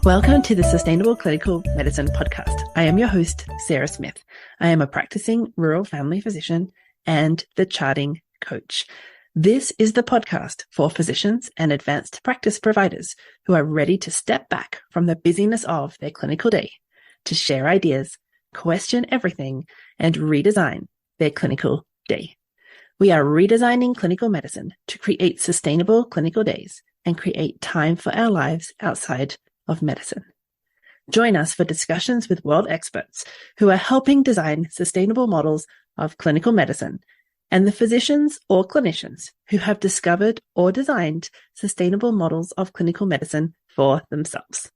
Welcome to the Sustainable Clinical Medicine Podcast. I am your host, Sarah Smith. I am a practicing rural family physician and the charting coach. This is the podcast for physicians and advanced practice providers who are ready to step back from the busyness of their clinical day to share ideas, question everything, and redesign their clinical day. We are redesigning clinical medicine to create sustainable clinical days and create time for our lives outside of medicine. Join us for discussions with world experts who are helping design sustainable models of clinical medicine and the physicians or clinicians who have discovered or designed sustainable models of clinical medicine for themselves.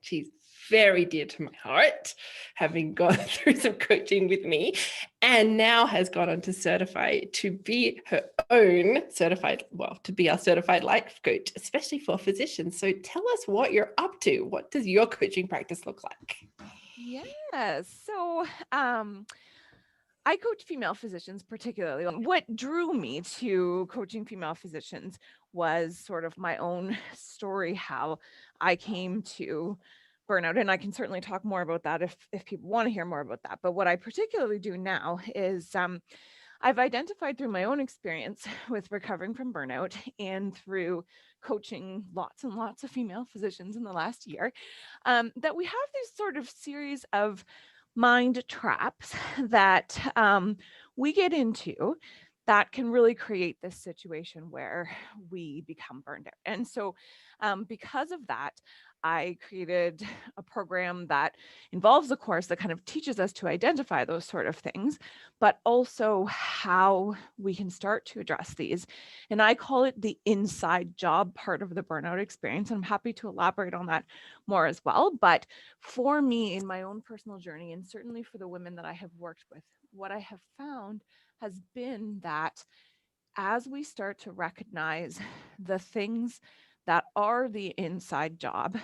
She's very dear to my heart, having gone through some coaching with me, and now has gone on to certify to be her own certified, to be our certified life coach, especially for physicians. So tell us what you're up to. What does your coaching practice look like? Yes. So I coach female physicians particularly. What drew me to coaching female physicians was sort of my own story, how I came to burnout. And I can certainly talk more about that if people want to hear more about that. But what I particularly do now is I've identified through my own experience with recovering from burnout and through coaching lots and lots of female physicians in the last year, that we have this sort of series of mind traps that we get into that can really create this situation where we become burned out. And so because of that, I created a program that involves a course that kind of teaches us to identify those sort of things, but also how we can start to address these. And I call it the inside job part of the burnout experience. And I'm happy to elaborate on that more as well. But for me, in my own personal journey, and certainly for the women that I have worked with, what I have found has been that as we start to recognize the things that are the inside job,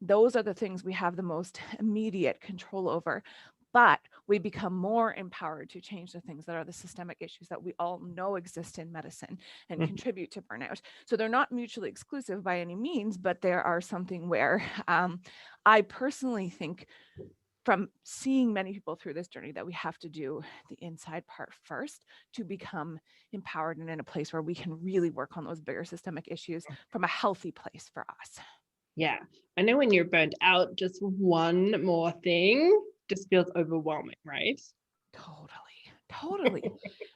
those are the things we have the most immediate control over. But we become more empowered to change the things that are the systemic issues that we all know exist in medicine and contribute to burnout. So they're not mutually exclusive by any means, but there are something where I personally think, from seeing many people through this journey, that we have to do the inside part first to become empowered and in a place where we can really work on those bigger systemic issues from a healthy place for us. Yeah, I know when you're burnt out, just one more thing just feels overwhelming, right? Totally.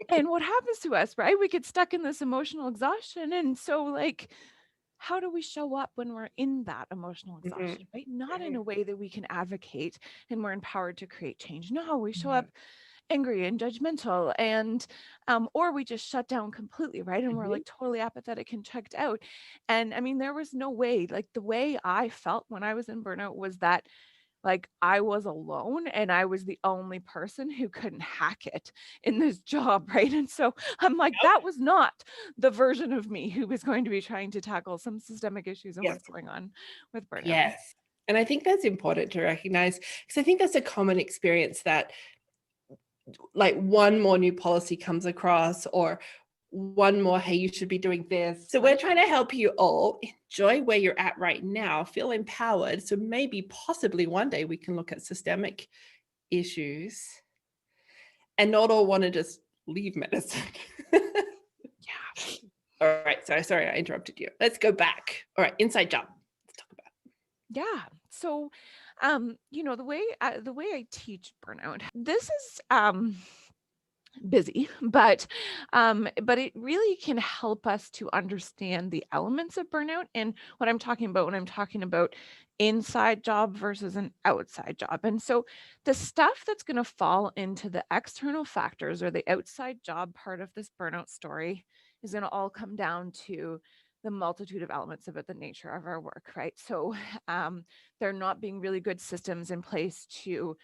And what happens to us, right? We get stuck in this emotional exhaustion. And so, how do we show up when we're in that emotional exhaustion, right? Not in a way that we can advocate and we're empowered to create change. No, we show up angry and judgmental, and or we just shut down completely, right? And we're totally apathetic and checked out. And I mean, there was no way, the way I felt when I was in burnout was that I was alone and I was the only person who couldn't hack it in this job, right? And so I'm that was not the version of me who was going to be trying to tackle some systemic issues and what's going on with burnout. Yes. And I think that's important to recognize, because I think that's a common experience that one more new policy comes across, or one more, hey, you should be doing this. So we're trying to help you all enjoy where you're at right now, feel empowered. So maybe possibly one day we can look at systemic issues and not all want to just leave medicine. Yeah. All right. So sorry, I interrupted you. Let's go back. All right. Inside job. Let's talk about it. Yeah. So, the way I teach burnout, this is busy, but it really can help us to understand the elements of burnout and what I'm talking about when I'm talking about inside job versus an outside job. And so the stuff that's going to fall into the external factors or the outside job part of this burnout story is going to all come down to the multitude of elements of it, the nature of our work, right? So there not being really good systems in place to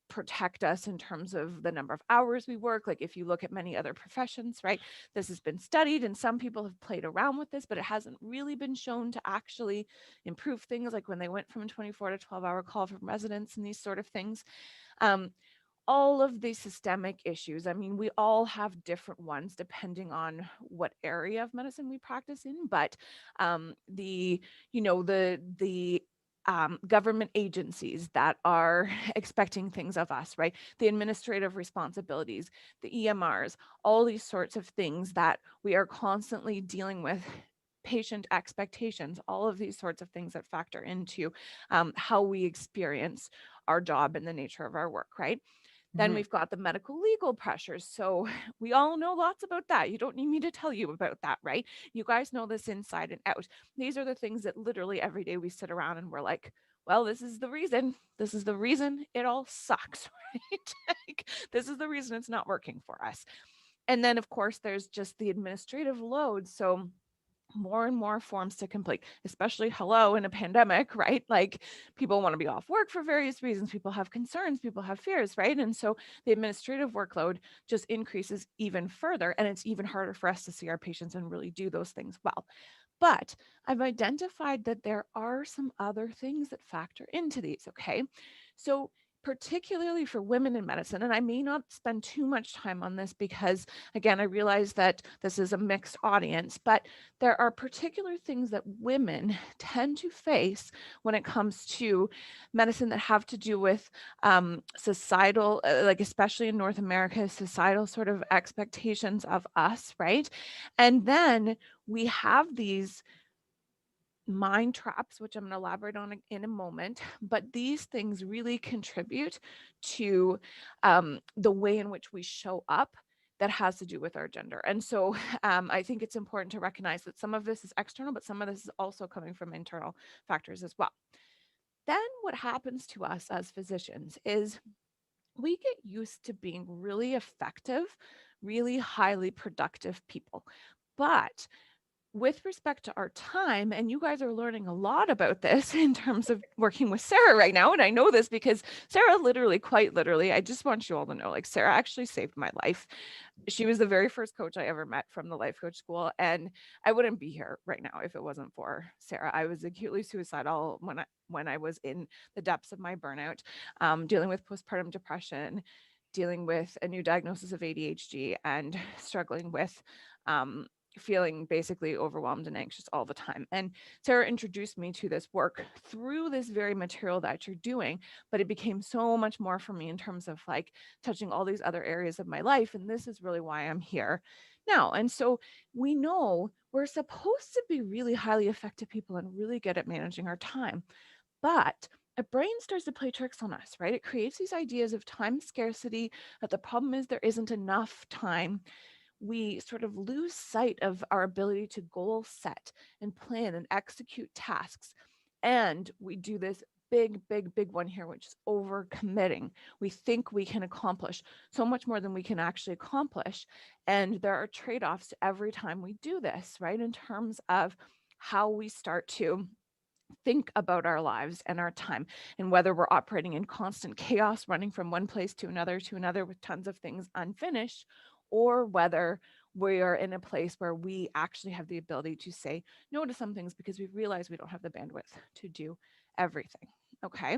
protect us in terms of the number of hours we work. If you look at many other professions, right, this has been studied and some people have played around with this, but it hasn't really been shown to actually improve things, like when they went from a 24 to 12-hour call from residents and these sort of things. all of these systemic issues, I mean, we all have different ones depending on what area of medicine we practice in, but the, government agencies that are expecting things of us, right? The administrative responsibilities, the EMRs, all these sorts of things that we are constantly dealing with, patient expectations, all of these sorts of things that factor into how we experience our job and the nature of our work, right? Then we've got the medical legal pressures. So we all know lots about that. You don't need me to tell you about that, right? You guys know this inside and out. These are the things that literally every day we sit around and we're like, well, this is the reason. This is the reason it all sucks, right? Like, this is the reason it's not working for us. And then, of course, there's just the administrative load. So more and more forms to complete, especially in a pandemic, right? Like, people want to be off work for various reasons. People have concerns, people have fears, right? And so the administrative workload just increases even further, and it's even harder for us to see our patients and really do those things well. But I've identified that there are some other things that factor into these, okay? So particularly for women in medicine, and I may not spend too much time on this because, again, I realize that this is a mixed audience, but there are particular things that women tend to face when it comes to medicine that have to do with societal, like especially in North America, societal sort of expectations of us, right? And then we have these mind traps, which I'm going to elaborate on in a moment, but these things really contribute to the way in which we show up that has to do with our gender. And so I think it's important to recognize that some of this is external, but some of this is also coming from internal factors as well. Then what happens to us as physicians is we get used to being really effective, really highly productive people. But with respect to our time, and you guys are learning a lot about this in terms of working with Sarah right now. And I know this because Sarah literally, quite literally, I just want you all to know, like, Sarah actually saved my life. She was the very first coach I ever met from the life coach school. And I wouldn't be here right now if it wasn't for Sarah. I was acutely suicidal when I was in the depths of my burnout, dealing with postpartum depression, dealing with a new diagnosis of ADHD, and struggling with feeling basically overwhelmed and anxious all the time. And Sarah introduced me to this work through this very material that you're doing, but it became so much more for me in terms of like touching all these other areas of my life. And this is really why I'm here now. And so we know we're supposed to be really highly effective people and really good at managing our time. But a brain starts to play tricks on us, right? It creates these ideas of time scarcity, that the problem is there isn't enough time. We sort of lose sight of our ability to goal set and plan and execute tasks. And we do this big one here, which is overcommitting. We think we can accomplish so much more than we can actually accomplish. And there are trade-offs every time we do this, right? In terms of how we start to think about our lives and our time, and whether we're operating in constant chaos, running from one place to another with tons of things unfinished, or whether we are in a place where we actually have the ability to say no to some things because we realize we don't have the bandwidth to do everything. Okay.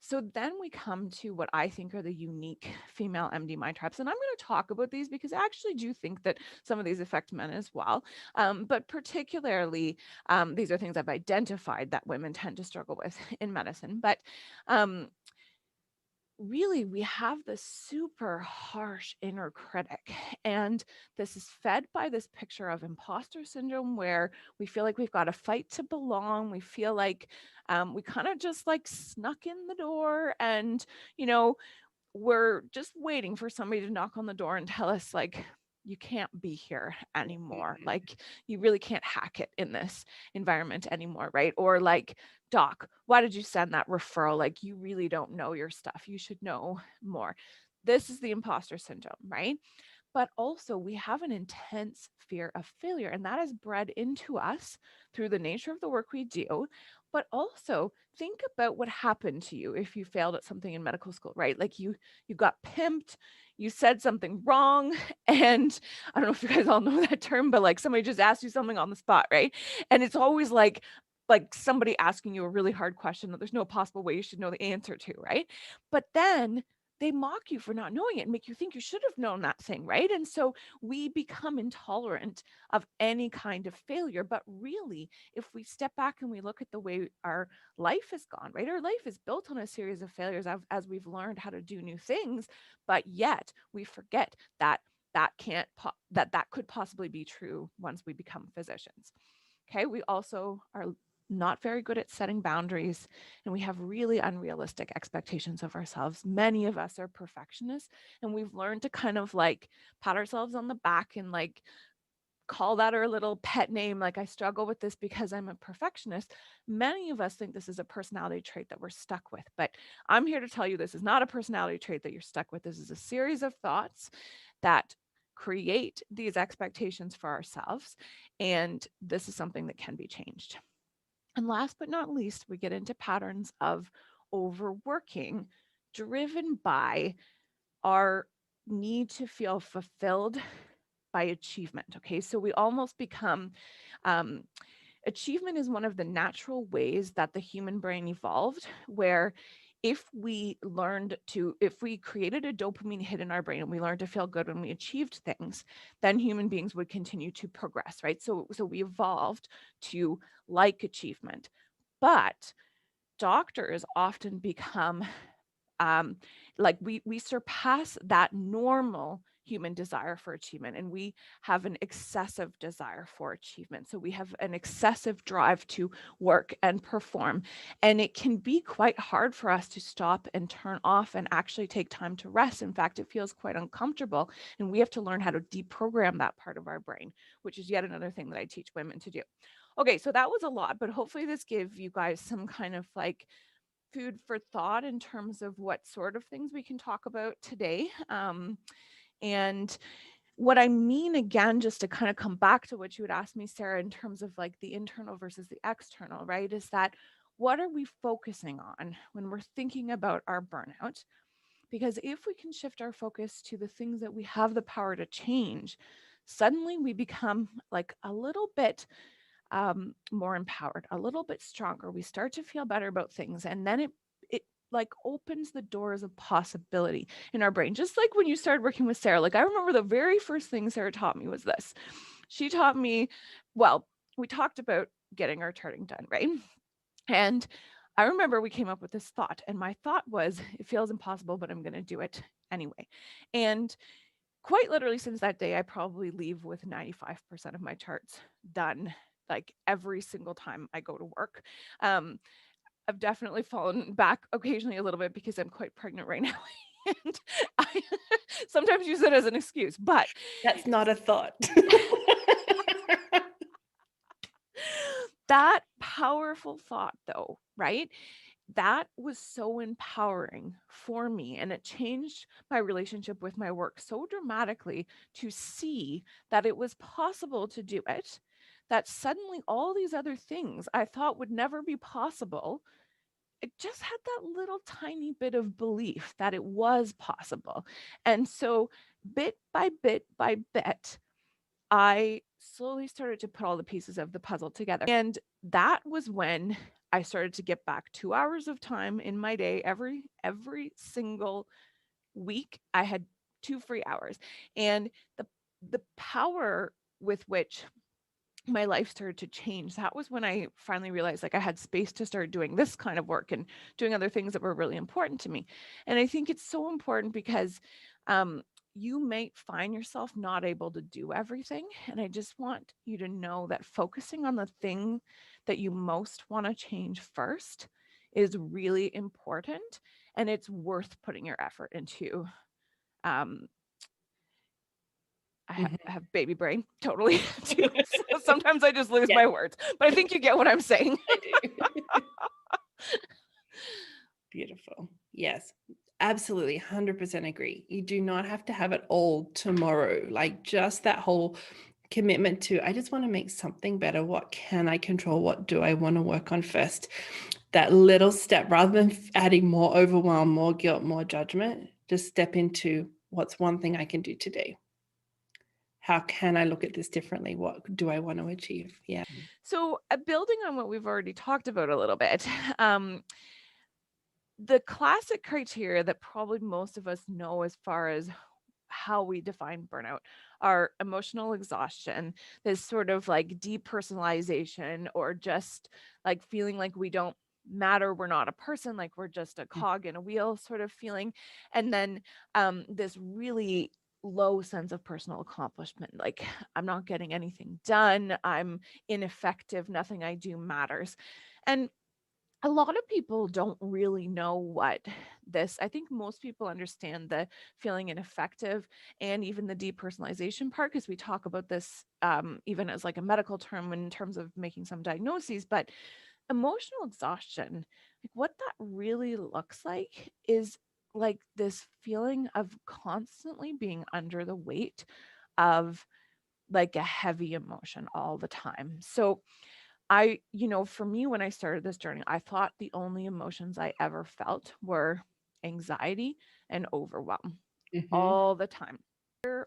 So then we come to what I think are the unique female MD mind traps. And I'm going to talk about these because I actually do think that some of these affect men as well. But particularly, these are things I've identified that women tend to struggle with in medicine. But really, we have this super harsh inner critic. And this is fed by this picture of imposter syndrome, where we feel like we've got to fight to belong. We feel like we kind of just like snuck in the door, and, we're just waiting for somebody to knock on the door and tell us, like, you can't be here anymore. Like, you really can't hack it in this environment anymore, right? Or like, doc, why did you send that referral? Like, you really don't know your stuff. You should know more. This is the imposter syndrome, right? But also we have an intense fear of failure, and that is bred into us through the nature of the work we do. But also think about what happened to you if you failed at something in medical school, right? Like, you got pimped, you said something wrong, and I don't know if you guys all know that term, but like somebody just asked you something on the spot, right? And it's always like somebody asking you a really hard question that there's no possible way you should know the answer to, right? But then they mock you for not knowing it and make you think you should have known that thing, right? And so we become intolerant of any kind of failure. But really, if we step back and we look at the way our life has gone, right? Our life is built on a series of failures as we've learned how to do new things, but yet we forget that that could possibly be true once we become physicians. Okay, we also are not very good at setting boundaries, and we have really unrealistic expectations of ourselves. Many of us are perfectionists, and we've learned to kind of like pat ourselves on the back and like call that our little pet name. Like, I struggle with this because I'm a perfectionist. Many of us think this is a personality trait that we're stuck with, but I'm here to tell you this is not a personality trait that you're stuck with. This is a series of thoughts that create these expectations for ourselves, and this is something that can be changed. And last but not least, we get into patterns of overworking driven by our need to feel fulfilled by achievement. Okay, so we almost become, achievement is one of the natural ways that the human brain evolved, where if we created a dopamine hit in our brain and we learned to feel good when we achieved things, then human beings would continue to progress, right? So we evolved to like achievement. But doctors often become like we surpass that normal human desire for achievement, and we have an excessive desire for achievement. So we have an excessive drive to work and perform, and it can be quite hard for us to stop and turn off and actually take time to rest. In fact, it feels quite uncomfortable, and we have to learn how to deprogram that part of our brain, which is yet another thing that I teach women to do. Okay, so that was a lot, but hopefully this gave you guys some kind of like food for thought in terms of what sort of things we can talk about today. And what I mean, again, just to kind of come back to what you had asked me, Sarah, in terms of like the internal versus the external, right? Is that what are we focusing on when we're thinking about our burnout? Because if we can shift our focus to the things that we have the power to change, suddenly we become like a little bit more empowered, a little bit stronger. We start to feel better about things, and then it like opens the doors of possibility in our brain. Just like when you started working with Sarah, like I remember the very first thing Sarah taught me was this. She taught me, well, we talked about getting our charting done, right? And I remember we came up with this thought, and my thought was, it feels impossible, but I'm going to do it anyway. And quite literally since that day, I probably leave with 95% of my charts done, like every single time I go to work. I've definitely fallen back occasionally a little bit because I'm quite pregnant right now. And I sometimes use it as an excuse, but that's not a thought. That powerful thought, though, right? That was so empowering for me, and it changed my relationship with my work so dramatically to see that it was possible to do it, that suddenly all these other things I thought would never be possible, it just had that little tiny bit of belief that it was possible. And so bit by bit by bit, I slowly started to put all the pieces of the puzzle together. And that was when I started to get back 2 hours of time in my day every single week. I had 2 free hours. And the power with which my life started to change, that was when I finally realized like I had space to start doing this kind of work and doing other things that were really important to me. And I think it's so important because you may find yourself not able to do everything. And I just want you to know that focusing on the thing that you most want to change first is really important, and it's worth putting your effort into. I have baby brain totally too. So sometimes I just lose my words, but I think you get what I'm saying. I do. Beautiful. Yes, absolutely. 100% agree. You do not have to have it all tomorrow. Like just that whole commitment to, I just want to make something better. What can I control? What do I want to work on first? That little step, rather than adding more overwhelm, more guilt, more judgment, just step into what's one thing I can do today. How can I look at this differently? What do I want to achieve? Yeah. So building on what we've already talked about a little bit, the classic criteria that probably most of us know as far as how we define burnout are emotional exhaustion, this sort of like depersonalization, or just like feeling like we don't matter, we're not a person, like we're just a cog in a wheel sort of feeling. And then this really low sense of personal accomplishment, like I'm not getting anything done, I'm ineffective, nothing I do matters. And a lot of people don't really know what this, I think most people understand the feeling ineffective and even the depersonalization part, because we talk about this even as like a medical term in terms of making some diagnoses. But emotional exhaustion, like what that really looks like is like this feeling of constantly being under the weight of like a heavy emotion all the time. So for me, when I started this journey, I thought the only emotions I ever felt were anxiety and overwhelm Mm-hmm. all the time.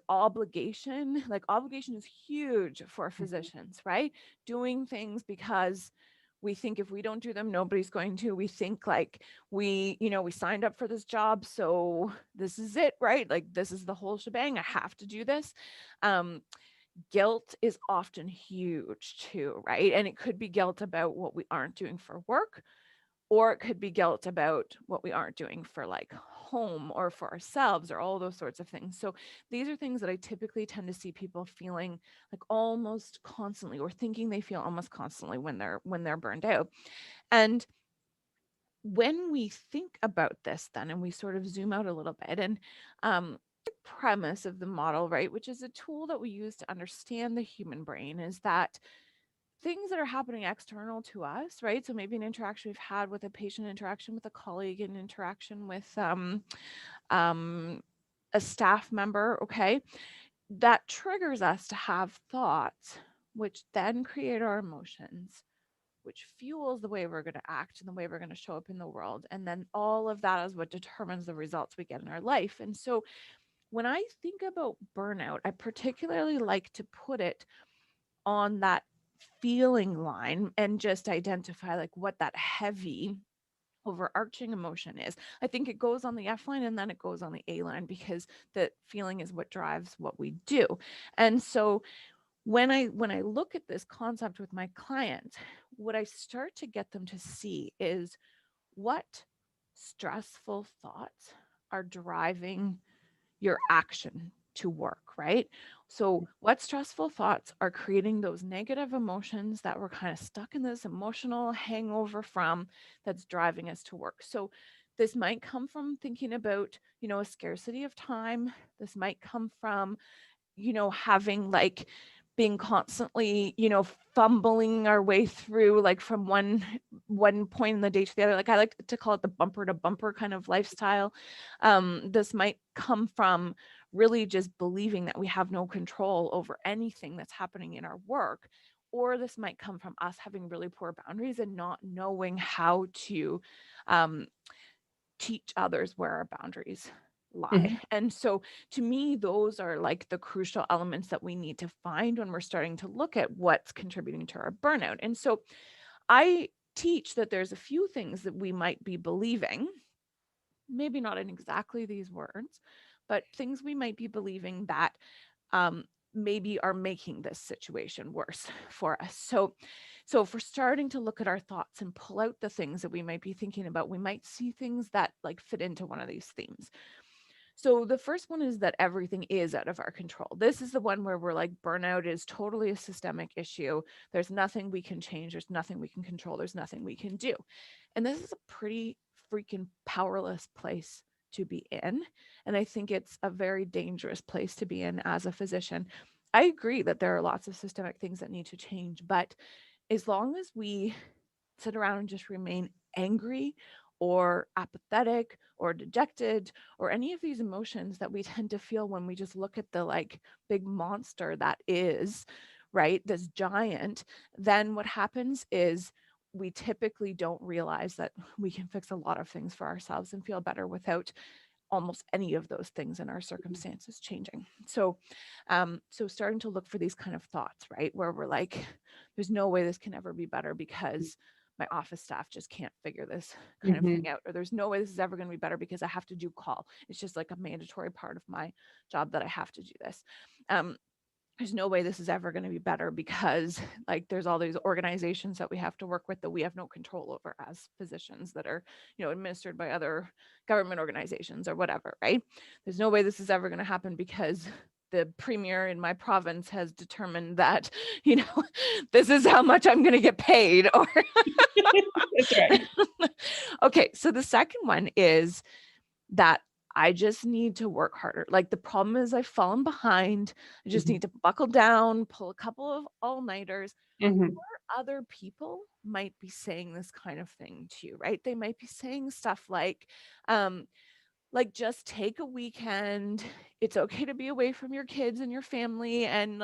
Obligation, like obligation is huge for physicians, right? Doing things because we think if we don't do them, nobody's going to. We think like we signed up for this job, so this is it, right? Like this is the whole shebang. I have to do this. Um, Guilt is often huge too, right? And it could be guilt about what we aren't doing for work, or it could be guilt about what we aren't doing for like home or for ourselves, or all those sorts of things. So these are things that I typically tend to see people feeling like almost constantly, or thinking they feel almost constantly when they're burned out. And when we think about this then, and we sort of zoom out a little bit, and the premise of the model, right, which is a tool that we use to understand the human brain, is that things that are happening external to us, right, so maybe an interaction we've had with a patient, interaction with a colleague, an interaction with um, a staff member, okay, that triggers us to have thoughts, which then create our emotions, which fuels the way we're going to act and the way we're going to show up in the world. And then all of that is what determines the results we get in our life. And so when I think about burnout, I particularly like to put it on that feeling line and just identify like what that heavy overarching emotion is. I think it goes on the F line and then it goes on the A line, because the feeling is what drives what we do. And so when I look at this concept with my clients, what I start to get them to see is what stressful thoughts are driving your action to work, right? So, what stressful thoughts are creating those negative emotions that we're kind of stuck in this emotional hangover from, that's driving us to work? So, this might come from thinking about, a scarcity of time. This might come from, having like being constantly, fumbling our way through, like from one point in the day to the other. Like I like to call it the bumper to bumper kind of lifestyle. This might come from really just believing that we have no control over anything that's happening in our work. Or this might come from us having really poor boundaries and not knowing how to um, teach others where our boundaries lie. Mm-hmm. And so to me, those are like the crucial elements that we need to find when we're starting to look at what's contributing to our burnout. And so I teach that there's a few things that we might be believing, maybe not in exactly these words, but things we might be believing that um, maybe are making this situation worse for us. So if we're starting to look at our thoughts and pull out the things that we might be thinking about, we might see things that like fit into one of these themes. So the first one is that everything is out of our control. This is the one where we're like, burnout is totally a systemic issue. There's nothing we can change. There's nothing we can control. There's nothing we can do. And this is a pretty freaking powerless place to be in. And I think it's a very dangerous place to be in as a physician. I agree that there are lots of systemic things that need to change, but as long as we sit around and just remain angry or apathetic or dejected, or any of these emotions that we tend to feel when we just look at the like big monster that is, right, this giant, then what happens is we typically don't realize that we can fix a lot of things for ourselves and feel better without almost any of those things in our circumstances changing. So starting to look for these kind of thoughts, right, where we're like, there's no way this can ever be better because my office staff just can't figure this kind of Mhm. thing out, or there's no way this is ever going to be better because I have to do call. It's just like a mandatory part of my job that I have to do this. There's no way this is ever going to be better because like there's all these organizations that we have to work with that we have no control over as physicians that are, administered by other government organizations or whatever, right? There's no way this is ever going to happen because the premier in my province has determined that, this is how much I'm going to get paid. Or That's right. okay, so the second one is that I just need to work harder. Like the problem is I've fallen behind. I just need to buckle down, pull a couple of all-nighters. Mhm. Or other people might be saying this kind of thing to you, right? They might be saying stuff like just take a weekend. It's okay to be away from your kids and your family and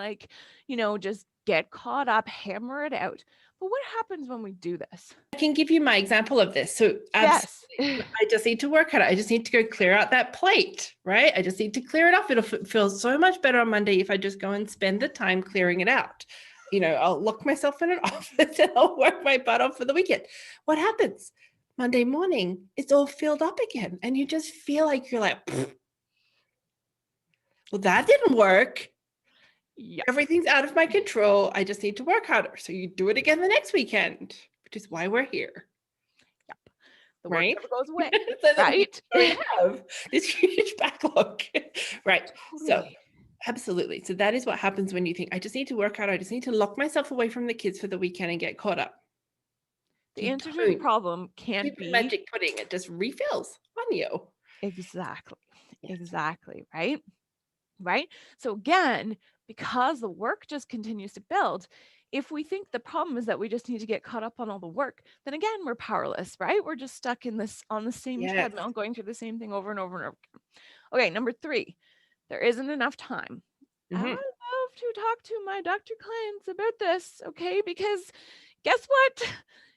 just get caught up, hammer it out. But what happens when we do this? I can give you my example of this. So Yes. I just need to work on it. I just need to go clear out that plate, right? I just need to clear it off. It'll feel so much better on Monday if I just go and spend the time clearing it out. I'll lock myself in an office and I'll work my butt off for the weekend. What happens? Monday morning, it's all filled up again. And you just feel like you're like, well, that didn't work. Yeah. Everything's out of my control. I just need to work harder. So you do it again the next weekend, which is why we're here. Yep. The work Right? never goes away. So that Right. we have this huge backlog. Right. So Totally. absolutely. So that is what happens when you think, I just need to work hard. I just need to lock myself away from the kids for the weekend and get caught up. The You answer to the don't. problem can't Super be magic pudding. It just refills on you. exactly. Yes. Exactly. Right. So again, because the work just continues to build, if we think the problem is that we just need to get caught up on all the work, then again, we're powerless, right? We're just stuck on the same Yes. treadmill, going through the same thing over and over and over again. Okay, number 3, there isn't enough time. I Mhm. love to talk to my doctor clients about this, okay? Because guess what?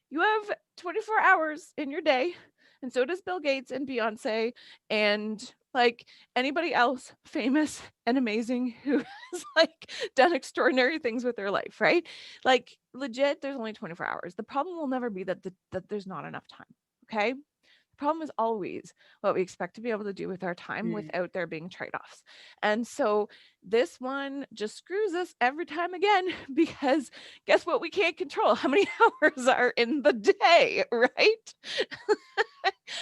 You have 24 hours in your day, and so does Bill Gates and Beyonce and like anybody else famous and amazing who has like done extraordinary things with their life, right? Like legit, there's only 24 hours. The problem will never be that there's not enough time, okay? The problem is always what we expect to be able to do with our time without there being trade-offs. And so this one just screws us every time again, because guess what? We can't control how many hours are in the day, right?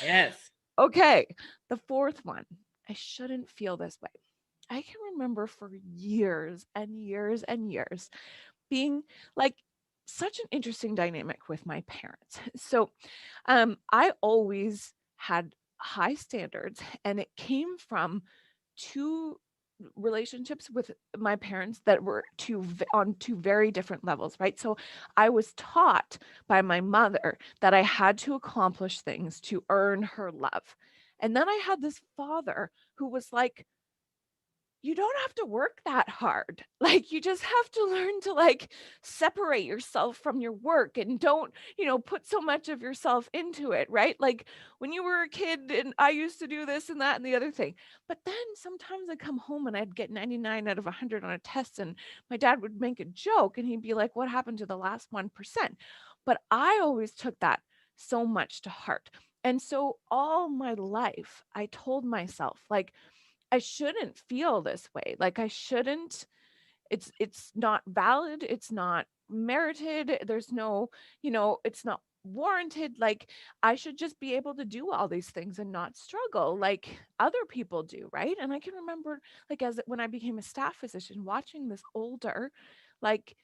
Yes. Okay, the fourth one. I shouldn't feel this way. I can remember for years and years and years being like such an interesting dynamic with my parents. So I always had high standards, and it came from two relationships with my parents that were on two very different levels, right? So I was taught by my mother that I had to accomplish things to earn her love. And then I had this father who was like, you don't have to work that hard. Like you just have to learn to like separate yourself from your work and don't, put so much of yourself into it, right? Like when you were a kid and I used to do this and that and the other thing. But then sometimes I'd come home and I'd get 99 out of 100 on a test and my dad would make a joke and he'd be like, what happened to the last 1%? But I always took that so much to heart. And so all my life, I told myself like, I shouldn't feel this way. Like I shouldn't, it's not valid, it's not merited, there's no, it's not warranted. Like I should just be able to do all these things and not struggle like other people do, right? And I can remember like as when I became a staff physician watching this older like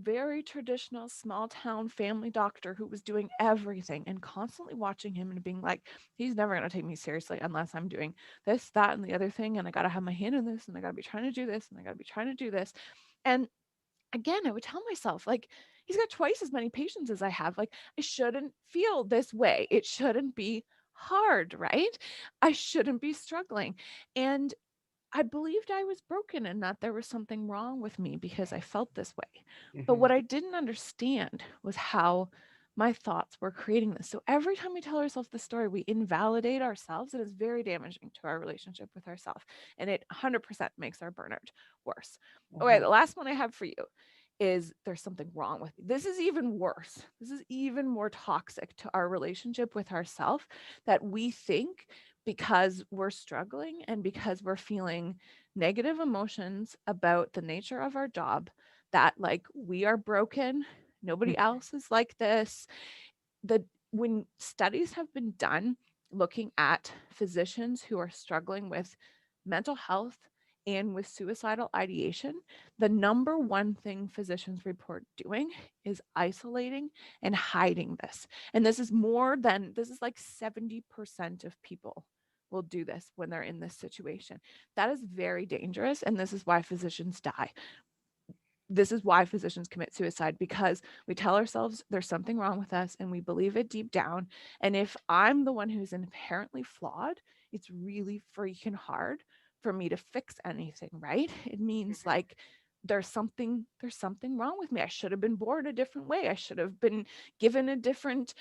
very traditional small town family doctor who was doing everything and constantly watching him and being like, he's never going to take me seriously unless I'm doing this, that, and the other thing. And I got to have my hand in this and I got to be trying to do this and I got to be trying to do this. And again, I would tell myself, like, he's got twice as many patients as I have. Like, I shouldn't feel this way. It shouldn't be hard, right? I shouldn't be struggling. And I believed I was broken and that there was something wrong with me because I felt this way. But what I didn't understand was how my thoughts were creating this. So every time we tell ourselves the story, we invalidate ourselves. It is very damaging to our relationship with ourselves. And it 100% makes our burnout worse. Okay, the last one I have for you is there's something wrong with you. This is even worse. This is even more toxic to our relationship with ourselves, that we think because we're struggling and because we're feeling negative emotions about the nature of our job, that like we are broken, nobody else is like this. The when studies have been done looking at physicians who are struggling with mental health and with suicidal ideation, the number one thing physicians report doing is isolating and hiding this. And this is like 70% of people will do this when they're in this situation. That is very dangerous. And this is why physicians die. This is why physicians commit suicide, because we tell ourselves there's something wrong with us and we believe it deep down. And if I'm the one who's inherently flawed, it's really freaking hard for me to fix anything, right? It means like there's something wrong with me. I should have been born a different way. I should have been given a different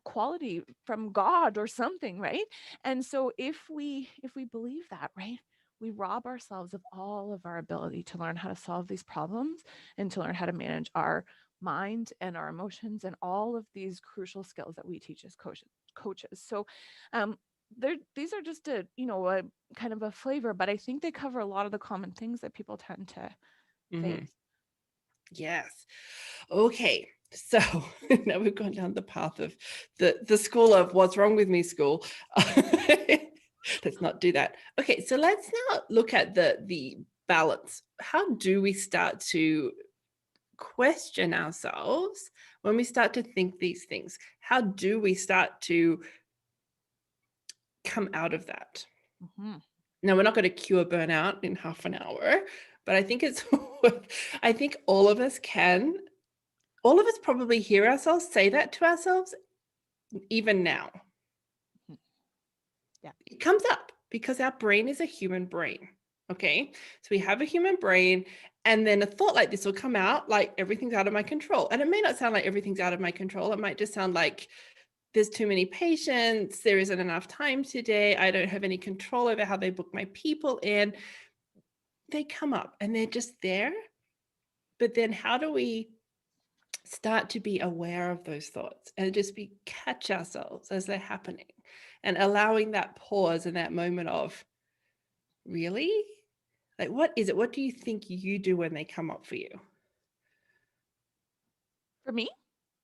quality from God or something, right? And so if we believe that, right, we rob ourselves of all of our ability to learn how to solve these problems and to learn how to manage our mind and our emotions and all of these crucial skills that we teach as coaches. So these are just a kind of a flavor, but I think they cover a lot of the common things that people tend to face. Yes. Okay. So now we've gone down the path of the school of what's wrong with me school. Let's not do that. Okay, so let's now look at the balance. How do we start to question ourselves when we start to think these things? How do we start to come out of that? Now, we're not going to cure burnout in half an hour, but I think I think all of us probably hear ourselves say that to ourselves even now. Yeah. It comes up because our brain is a human brain. Okay. So we have a human brain, and then a thought like this will come out like everything's out of my control. And it may not sound like everything's out of my control. It might just sound like there's too many patients. There isn't enough time today. I don't have any control over how they book my people in. They come up and they're just there. But then how do we start to be aware of those thoughts and just catch ourselves as they're happening and allowing that pause and that moment of, really? Like, what is it? What do you think you do when they come up for you? For me?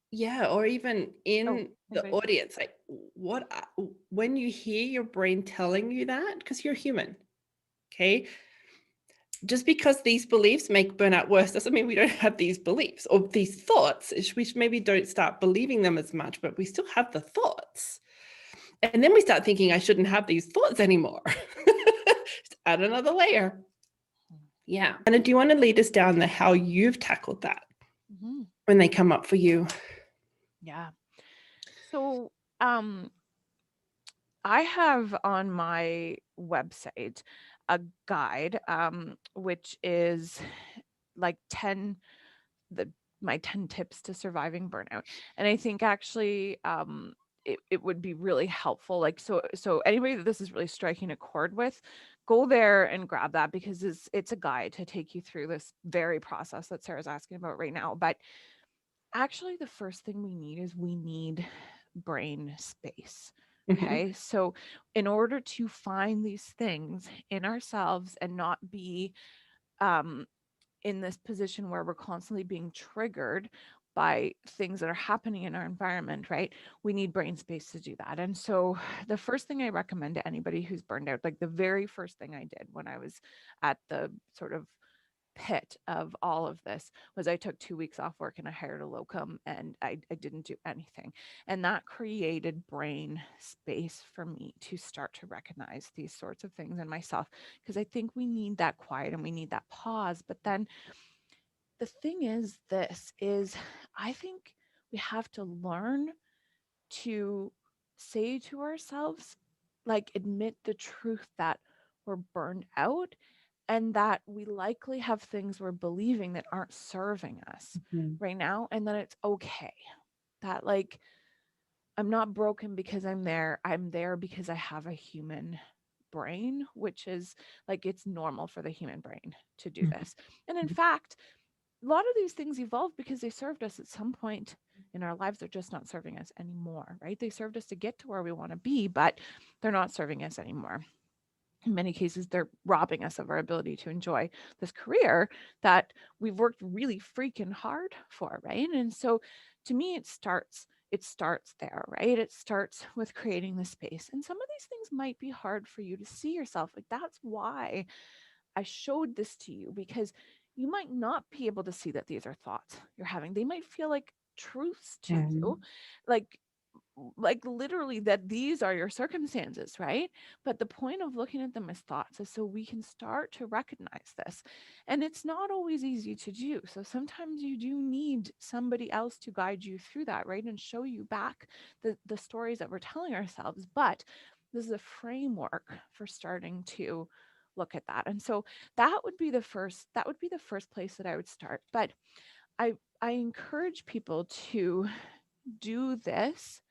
Yeah, or even in the anybody. audience, like when you hear your brain telling you that, because you're human, okay? Just because these beliefs make burnout worse doesn't mean we don't have these beliefs or these thoughts. We maybe don't start believing them as much, but we still have the thoughts. And then we start thinking, I shouldn't have these thoughts anymore. Just add another layer. Yeah. And do you want to lead us down the how you've tackled that when they come up for you? Yeah. So I have on my website a guide, which is like my 10 tips to surviving burnout. And I think actually it would be really helpful. Like, so anybody that this is really striking a chord with, go there and grab that, because it's a guide to take you through this very process that Sarah's asking about right now. But actually the first thing we need brain space. Okay. So in order to find these things in ourselves and not be in this position where we're constantly being triggered by things that are happening in our environment, right? We need brain space to do that. And so the first thing I recommend to anybody who's burned out, like the very first thing I did when I was at the sort of pit of all of this, was I took 2 weeks off work and I hired a locum, and I didn't do anything. And that created brain space for me to start to recognize these sorts of things in myself, because I think we need that quiet and we need that pause. But then the thing is, I think we have to learn to say to ourselves, like, admit the truth that we're burned out and that we likely have things we're believing that aren't serving us right now. And then it's okay that, like, I'm not broken because I'm there. I'm there because I have a human brain, which is like, it's normal for the human brain to do this. And in fact, a lot of these things evolved because they served us at some point in our lives. They're just not serving us anymore, right? They served us to get to where we want to be, but they're not serving us anymore. In many cases, they're robbing us of our ability to enjoy this career that we've worked really freaking hard for, right? And so to me, it starts there, right? It starts with creating the space. And some of these things might be hard for you to see yourself. Like, that's why I showed this to you, because you might not be able to see that these are thoughts you're having. They might feel like truths to you, like literally that these are your circumstances, right? But the point of looking at them as thoughts is so we can start to recognize this. And it's not always easy to do. So sometimes you do need somebody else to guide you through that, right? And show you back the stories that we're telling ourselves. But this is a framework for starting to look at that. And so that would be the first place that I would start. But I encourage people to do this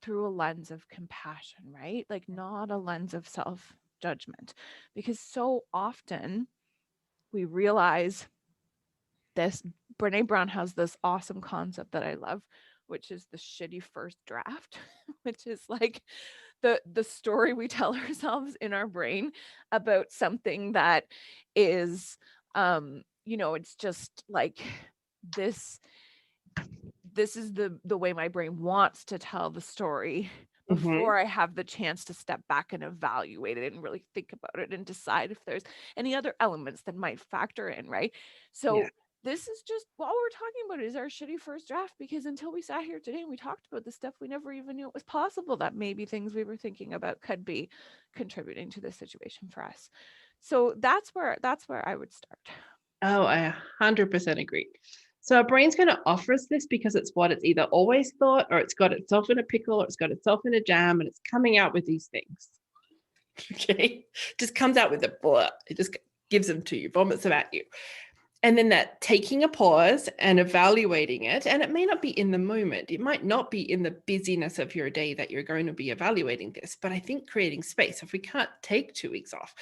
through a lens of compassion, right? Like, not a lens of self-judgment, because so often we realize this. Brene Brown has this awesome concept that I love, which is the shitty first draft, which is like the story we tell ourselves in our brain about something that is it's just like this is the way my brain wants to tell the story before I have the chance to step back and evaluate it and really think about it and decide if there's any other elements that might factor in, right? So this is just what we're talking about, is our shitty first draft, because until we sat here today and we talked about this stuff, we never even knew it was possible that maybe things we were thinking about could be contributing to this situation for us. So that's where I would start. Oh, I 100% agree. So our brain's going to offer us this because it's what it's either always thought, or it's got itself in a pickle, or it's got itself in a jam, and it's coming out with these things. Okay. Just comes out with a blah. It just gives them to you, vomits them at you. And then that taking a pause and evaluating it, and it may not be in the moment. It might not be in the busyness of your day that you're going to be evaluating this, but I think creating space, if we can't take 2 weeks off,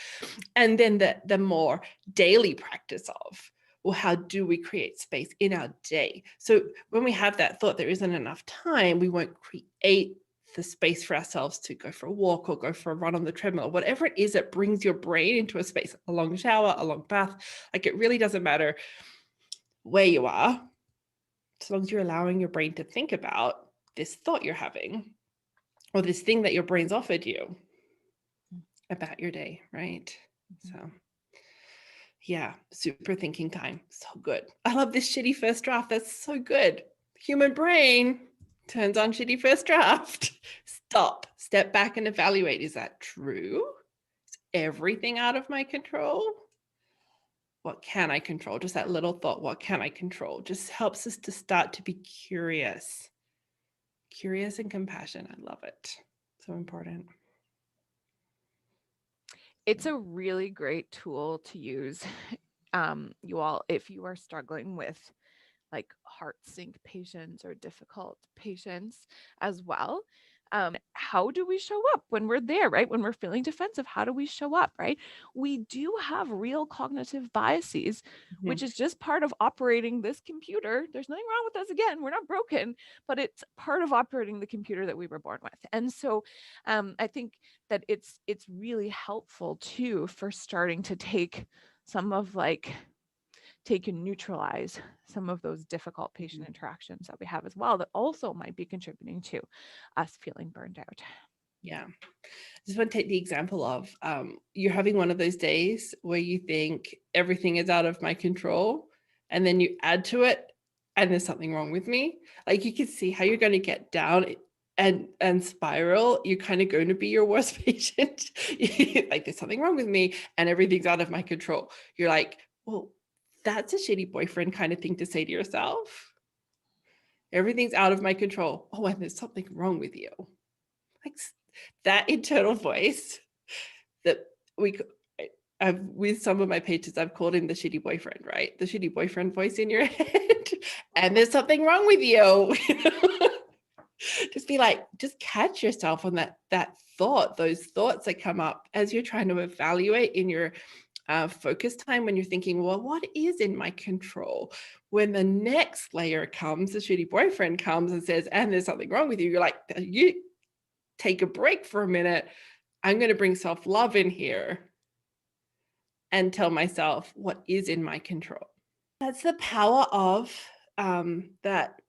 and then the more daily practice of, well, how do we create space in our day? So when we have that thought there isn't enough time, we won't create the space for ourselves to go for a walk or go for a run on the treadmill, whatever it is that brings your brain into a space, a long shower, a long bath. Like, it really doesn't matter where you are, as long as you're allowing your brain to think about this thought you're having, or this thing that your brain's offered you about your day, right? So yeah, super thinking time. So good. I love this shitty first draft. That's so good. Human brain turns on shitty first draft. Stop, step back and evaluate. Is that true? Is everything out of my control? What can I control? Just that little thought, what can I control? Just helps us to start to be curious. Curious and compassion. I love it. So important. It's a really great tool to use, you all, if you are struggling with like heart sync patients or difficult patients as well. How do we show up when we're there, right? When we're feeling defensive, how do we show up, right? We do have real cognitive biases, which is just part of operating this computer. There's nothing wrong with us. Again, we're not broken, but it's part of operating the computer that we were born with. And so I think that it's really helpful too for starting to take and neutralize some of those difficult patient interactions that we have as well, that also might be contributing to us feeling burned out. Yeah. I just want to take the example of you're having one of those days where you think everything is out of my control, and then you add to it, and there's something wrong with me. Like, you can see how you're going to get down and spiral. You're kind of going to be your worst patient. Like, there's something wrong with me and everything's out of my control. You're like, well, that's a shitty boyfriend kind of thing to say to yourself. Everything's out of my control. Oh, and there's something wrong with you. Like, that internal voice that with some of my patients, I've called him the shitty boyfriend, right? The shitty boyfriend voice in your head. And there's something wrong with you. Just be like, just catch yourself on that thought, those thoughts that come up as you're trying to evaluate in your focus time when you're thinking, well, what is in my control? When the next layer comes, the shitty boyfriend comes and says, and there's something wrong with you, you're like, you take a break for a minute. I'm going to bring self-love in here and tell myself what is in my control. That's the power of that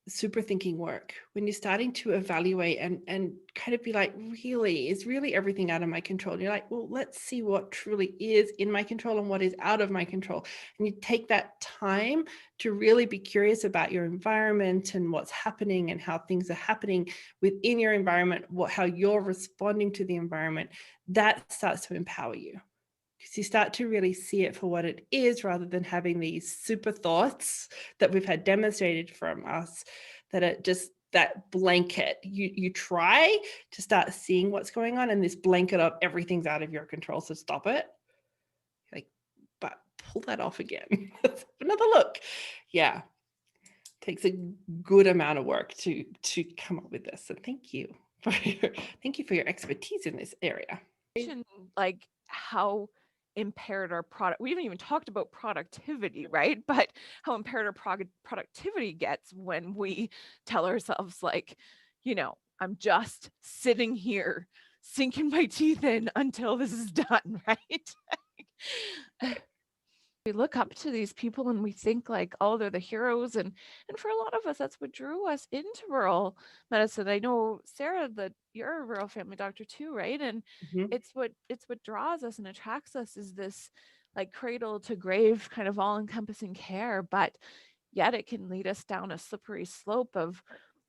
super thinking work, when you're starting to evaluate and kind of be like, really, is really everything out of my control? And you're like, well, let's see what truly is in my control and what is out of my control. And you take that time to really be curious about your environment and what's happening and how things are happening within your environment, how you're responding to the environment. That starts to empower you, because you start to really see it for what it is, rather than having these super thoughts that we've had demonstrated from us, that are just that blanket. You try to start seeing what's going on, and this blanket of everything's out of your control, so stop it. Like, but pull that off again. Another look. Yeah. Takes a good amount of work to come up with this. So thank you for your expertise in this area. Like how impaired our product, we haven't even talked about productivity, right? But how impaired our productivity gets when we tell ourselves, like, I'm just sitting here sinking my teeth in until this is done, right? We look up to these people and we think like, oh, they're the heroes. And for a lot of us, that's what drew us into rural medicine. I know, Sarah, that you're a rural family doctor too, right? And it's what draws us and attracts us, is this like cradle to grave kind of all encompassing care. But yet it can lead us down a slippery slope of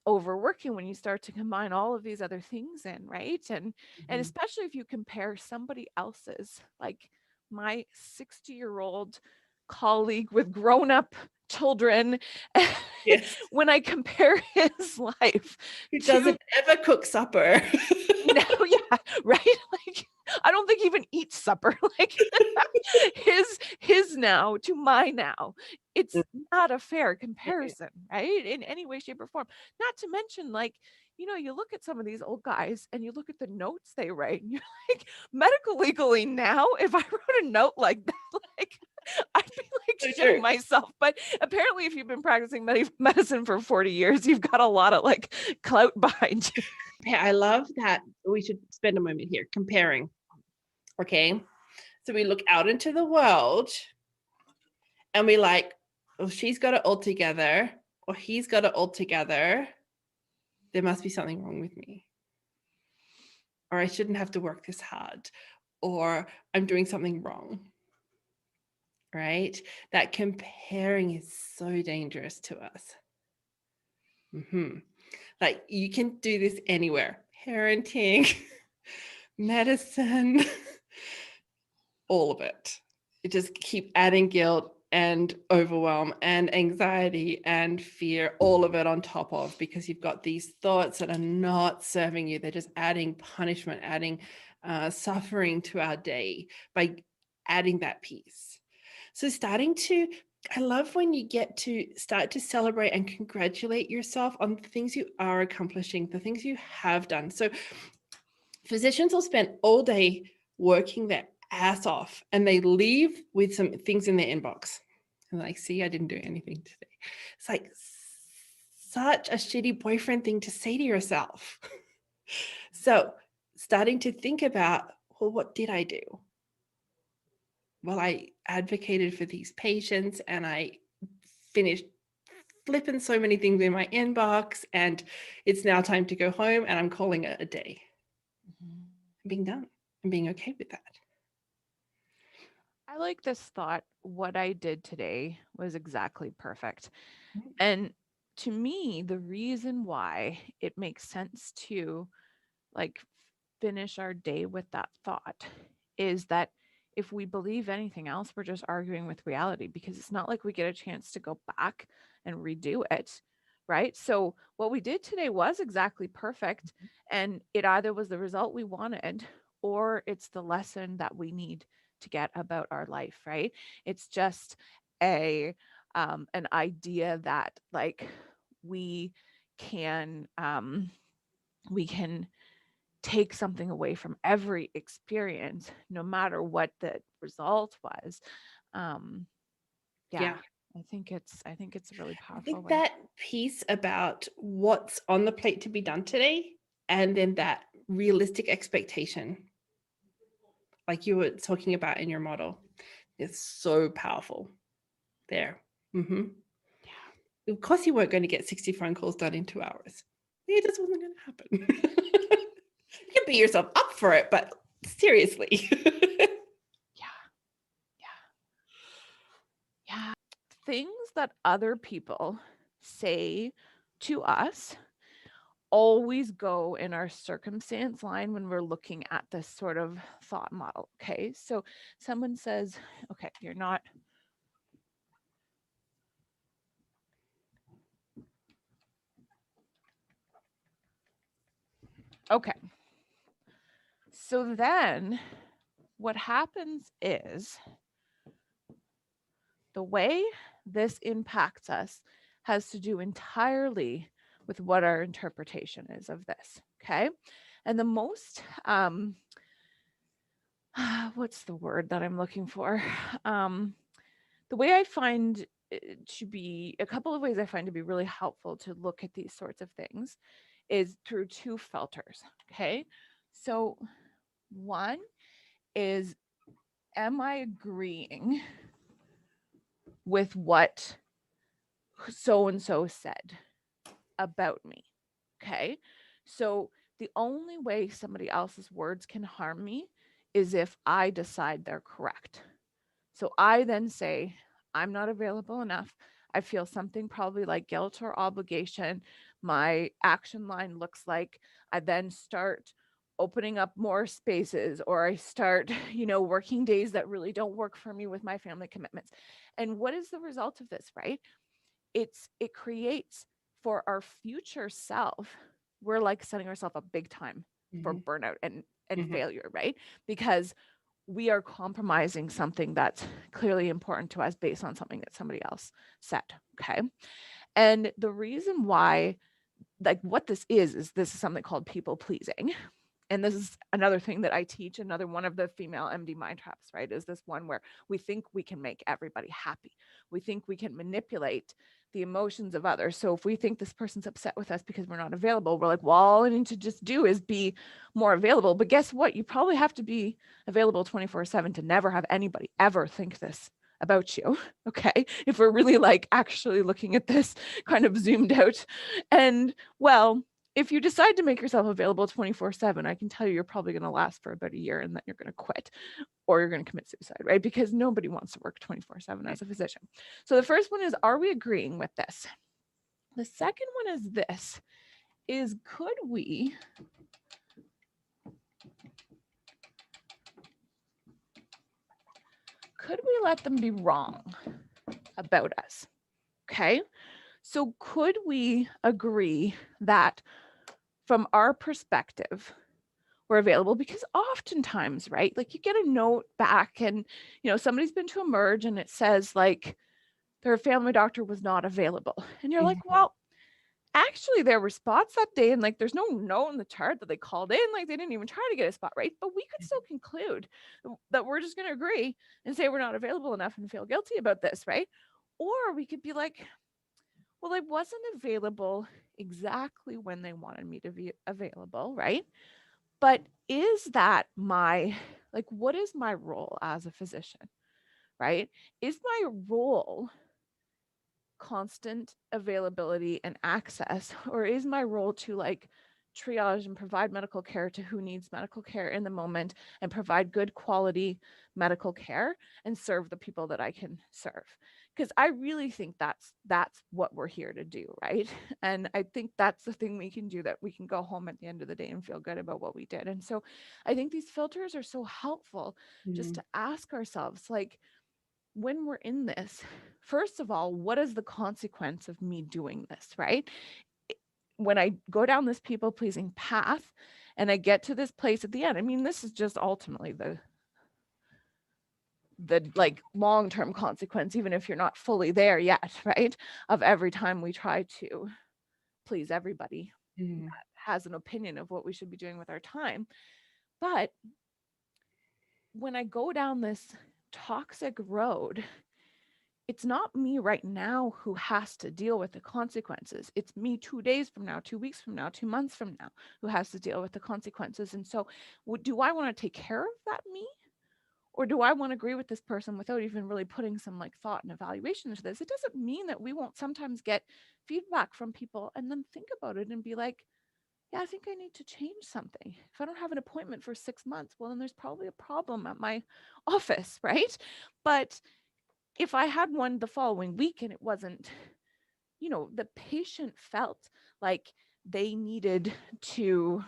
overworking when you start to combine all of these other things in, right? And especially if you compare somebody else's, like my 60-year-old colleague with grown-up children, yes, when I compare his life, who doesn't ever cook supper. No, yeah, right. Like, I don't think he even eats supper. Like his now to my now. It's not a fair comparison, right? In any way, shape, or form. Not to mention, like, you look at some of these old guys and you look at the notes they write, and you're like, medical legally now, if I wrote a note like that, like, I'd be like shitting myself. But apparently, if you've been practicing medicine for 40 years, you've got a lot of like clout behind you. Yeah, I love that. We should spend a moment here comparing. Okay. So we look out into the world and we like, oh, she's got it all together, or he's got it all together. There must be something wrong with me. Or I shouldn't have to work this hard. Or I'm doing something wrong. Right? That comparing is so dangerous to us. Like, you can do this anywhere. Parenting, medicine, all of it. It just keep adding guilt and overwhelm and anxiety and fear, all of it on top of, because you've got these thoughts that are not serving you. They're just adding punishment, adding suffering to our day by adding that piece. So I love when you get to start to celebrate and congratulate yourself on the things you are accomplishing, the things you have done. So physicians will spend all day working their ass off and they leave with some things in their inbox. And like, see, I didn't do anything today. It's like such a shitty boyfriend thing to say to yourself. So starting to think about, well, what did I do? Well, I advocated for these patients and I finished flipping so many things in my inbox, and it's now time to go home, and I'm calling it a day. I'm being done. I'm being okay with that. I like this thought. What I did today was exactly perfect. And to me, the reason why it makes sense to like finish our day with that thought is that if we believe anything else, we're just arguing with reality, because it's not like we get a chance to go back and redo it. Right. So what we did today was exactly perfect. And it either was the result we wanted, or it's the lesson that we need to get about our life. Right. It's just an idea that like we can take something away from every experience, no matter what the result was. Yeah. I think it's a really I powerful think way. that piece about what's on the plate to be done today, and then that realistic expectation, like you were talking about in your model, is so powerful there. Mm-hmm. Yeah. Of course, you weren't going to get 60 phone calls done in 2 hours. It just wasn't going to happen. You can beat yourself up for it, but seriously. Yeah. Things that other people say to us always go in our circumstance line when we're looking at this sort of thought model. Okay. So someone says, okay, you're not. Okay. So then what happens is the way this impacts us has to do entirely with what our interpretation is of this. Okay. And the most, what's the word that I'm looking for? The way I find it to be, a couple of ways I find to be really helpful to look at these sorts of things is through two filters. Okay. So one is, am I agreeing with what so and so said about me? Okay. So the only way somebody else's words can harm me is if I decide they're correct. So I then say, I'm not available enough. I feel something probably like guilt or obligation. My action line looks like I then start opening up more spaces, or I start, working days that really don't work for me with my family commitments. And what is the result of this, right? It creates for our future self, we're like setting ourselves up big time for burnout and failure, right? Because we are compromising something that's clearly important to us based on something that somebody else said. Okay. And the reason why, like, what this is this is something called people pleasing. And this is another thing that I teach, another one of the female MD mind traps, right? Is this one where we think we can make everybody happy. We think we can manipulate the emotions of others. So if we think this person's upset with us because we're not available, we're like, well, all I need to just do is be more available. But guess what? You probably have to be available 24/7 to never have anybody ever think this about you. Okay. If we're really like actually looking at this kind of zoomed out. And well, if you decide to make yourself available 24/7, I can tell you, you're probably going to last for about a year and then you're going to quit or you're going to commit suicide, right? Because nobody wants to work 24/7 as a physician. So the first one is, are we agreeing with this? The second one is this, is could we let them be wrong about us? Okay. So could we agree that from our perspective, we're available? Because oftentimes, right, like you get a note back and, somebody's been to emerge and it says like their family doctor was not available. And you're like, well, actually there were spots that day and like there's no note in the chart that they called in, like they didn't even try to get a spot, right? But we could still conclude that we're just going to agree and say we're not available enough and feel guilty about this, right? Or we could be like, well, I wasn't available exactly when they wanted me to be available, right? But is that what is my role as a physician, right? Is my role constant availability and access, or is my role to like triage and provide medical care to who needs medical care in the moment and provide good quality medical care and serve the people that I can serve? Because I really think that's what we're here to do, right? And I think that's the thing we can do, that we can go home at the end of the day and feel good about what we did. And so I think these filters are so helpful just to ask ourselves, like, when we're in this, first of all, what is the consequence of me doing this, right? When I go down this people pleasing path and I get to this place at the end, I mean, this is just ultimately the like long-term consequence, even if you're not fully there yet, right? Of every time we try to please everybody, that has an opinion of what we should be doing with our time. But when I go down this toxic road, it's not me right now who has to deal with the consequences. It's me 2 days from now, 2 weeks from now, 2 months from now who has to deal with the consequences. And so do I want to take care of that me? Or do I want to agree with this person without even really putting some like thought and evaluation into this? It doesn't mean that we won't sometimes get feedback from people and then think about it and be like, yeah, I think I need to change something. If I don't have an appointment for 6 months, well, then there's probably a problem at my office, right? But if I had one the following week and it wasn't, the patient felt like they needed to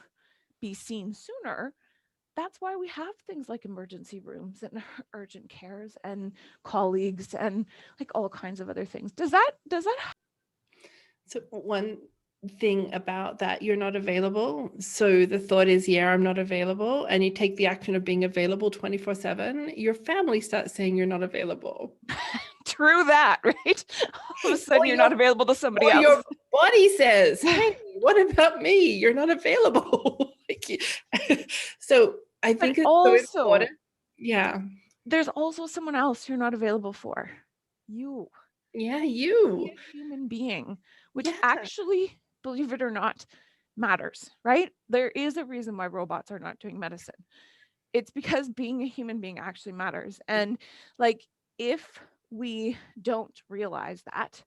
be seen sooner, that's why we have things like emergency rooms and urgent cares and colleagues and like all kinds of other things. Does that So one thing about that, you're not available. So the thought is, yeah, I'm not available. And you take the action of being available 24/7. Your family starts saying you're not available. True that, right? All of a sudden you're not available to somebody else. Your body says, hey, what about me? You're not available. So I think it's so important. Yeah. There's also someone else you're not available for. You. Yeah, you. Be a human being, which actually, believe it or not, matters, right? There is a reason why robots are not doing medicine. It's because being a human being actually matters. And like, if we don't realize that,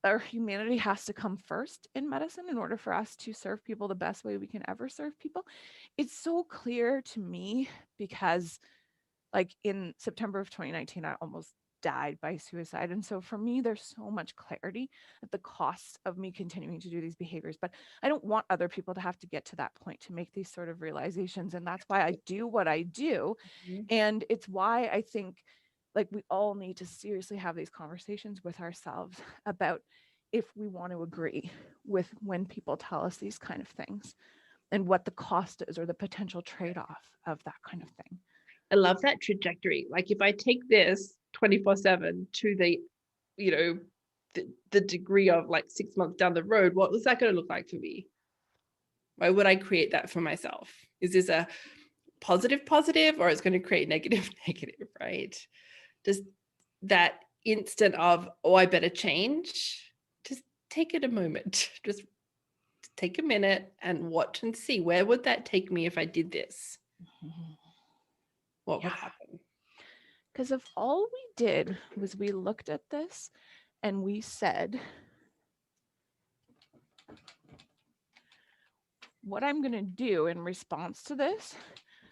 our humanity has to come first in medicine in order for us to serve people the best way we can ever serve people. It's so clear to me because like in September of 2019, I almost died by suicide. And so for me, there's so much clarity at the cost of me continuing to do these behaviors. But I don't want other people to have to get to that point to make these sort of realizations. And that's why I do what I do. And it's why I think like we all need to seriously have these conversations with ourselves about if we want to agree with when people tell us these kind of things and what the cost is or the potential trade-off of that kind of thing. I love that trajectory. Like if I take this 24/7 to the, the degree of like 6 months down the road, what was that going to look like for me? Why would I create that for myself? Is this a positive, or it's going to create negative, right? Just that instant of, oh, I better change. Just take it a moment. Just take a minute and watch and see, where would that take me if I did this? What would happen? Because if all we did was we looked at this and we said, what I'm going to do in response to this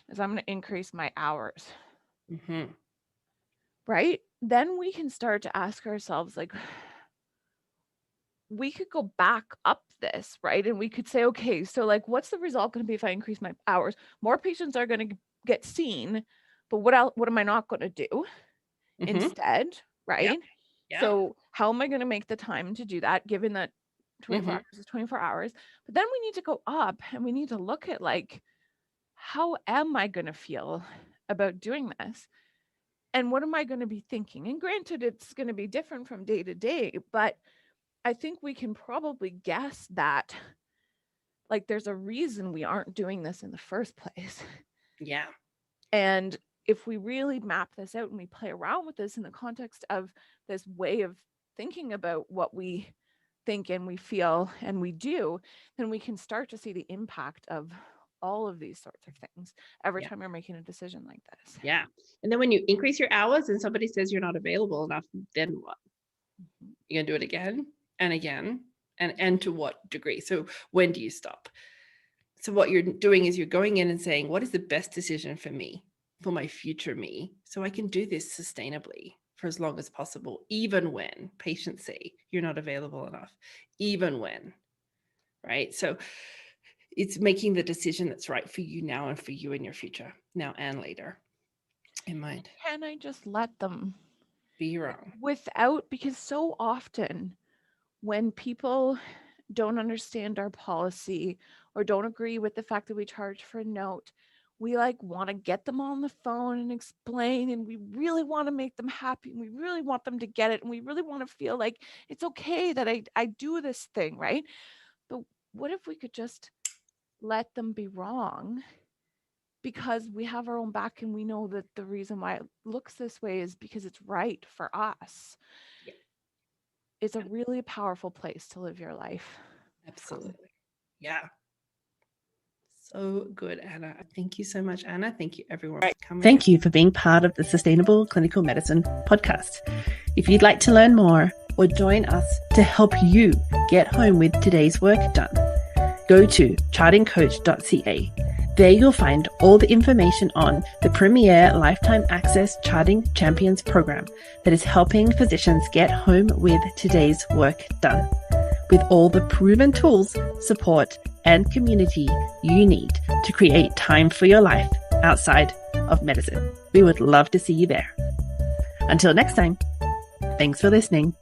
is I'm going to increase my hours. Right? Then we can start to ask ourselves, like, we could go back up this, right? And we could say, okay, so like, what's the result going to be if I increase my hours? More patients are going to get seen, but what am I not going to do instead, right? Yeah. So how am I going to make the time to do that, given that 24 hours is 24 hours? But then we need to go up and we need to look at like, how am I going to feel about doing this? And what am I going to be thinking? And granted, it's going to be different from day to day, but I think we can probably guess that like there's a reason we aren't doing this in the first place. Yeah. And if we really map this out and we play around with this in the context of this way of thinking about what we think and we feel and we do, then we can start to see the impact of all of these sorts of things every time you're making a decision like this. Yeah. And then when you increase your hours and somebody says you're not available enough, then what? You're going to do it again and again, and to what degree? So when do you stop? So what you're doing is you're going in and saying, what is the best decision for me, for my future me, so I can do this sustainably for as long as possible, even when patients say you're not available enough, even when, right? So it's making the decision that's right for you now and for you in your future, now and later, in mind. Can I just let them be wrong? Because so often when people don't understand our policy or don't agree with the fact that we charge for a note, we like want to get them on the phone and explain, and we really want to make them happy, and we really want them to get it, and we really want to feel like it's okay that I do this thing, right? But what if we could just let them be wrong, because we have our own back and we know that the reason why it looks this way is because it's right for us. Yeah. It's a really powerful place to live your life. Absolutely. Yeah. So good, Anna. Thank you so much, Anna. Thank you, everyone. Thank you for being part of the Sustainable Clinical Medicine podcast. If you'd like to learn more or join us to help you get home with today's work done, go to chartingcoach.ca. There you'll find all the information on the premier Lifetime Access Charting Champions program that is helping physicians get home with today's work done, with all the proven tools, support, and community you need to create time for your life outside of medicine. We would love to see you there. Until next time, thanks for listening.